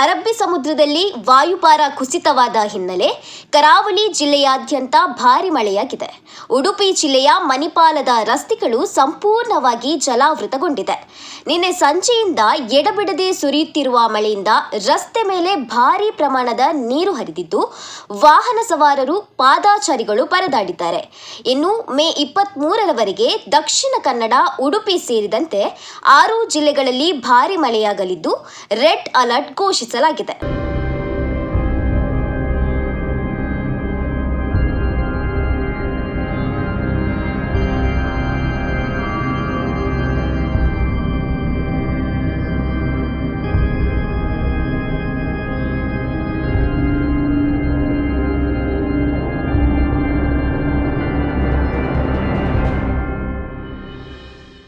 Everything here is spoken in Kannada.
ಅರಬ್ಬಿ ಸಮುದ್ರದಲ್ಲಿ ವಾಯುಭಾರ ಕುಸಿತವಾದ ಹಿನ್ನೆಲೆ ಕರಾವಳಿ ಜಿಲ್ಲೆಯಾದ್ಯಂತ ಭಾರಿ ಮಳೆಯಾಗಿದೆ. ಉಡುಪಿ ಜಿಲ್ಲೆಯ ಮಣಿಪಾಲದ ರಸ್ತೆಗಳು ಸಂಪೂರ್ಣವಾಗಿ ಜಲಾವೃತಗೊಂಡಿದೆ. ನಿನ್ನೆ ಸಂಜೆಯಿಂದ ಎಡಬಿಡದೆ ಸುರಿಯುತ್ತಿರುವ ಮಳೆಯಿಂದ ರಸ್ತೆ ಮೇಲೆ ಭಾರೀ ಪ್ರಮಾಣದ ನೀರು ಹರಿದಿದ್ದು, ವಾಹನ ಸವಾರರು, ಪಾದಾಚಾರಿಗಳು ಪರದಾಡಿದ್ದಾರೆ. ಇನ್ನು ಮೇ 23ರವರೆಗೆ ದಕ್ಷಿಣ ಕನ್ನಡ, ಉಡುಪಿ ಸೇರಿದಂತೆ 6 ಜಿಲ್ಲೆಗಳಲ್ಲಿ ಭಾರಿ ಮಳೆಯಾಗಲಿದ್ದು ರೆಡ್ ಅಲರ್ಟ್ ಘೋಷಿಸಲಾಗಿದೆ.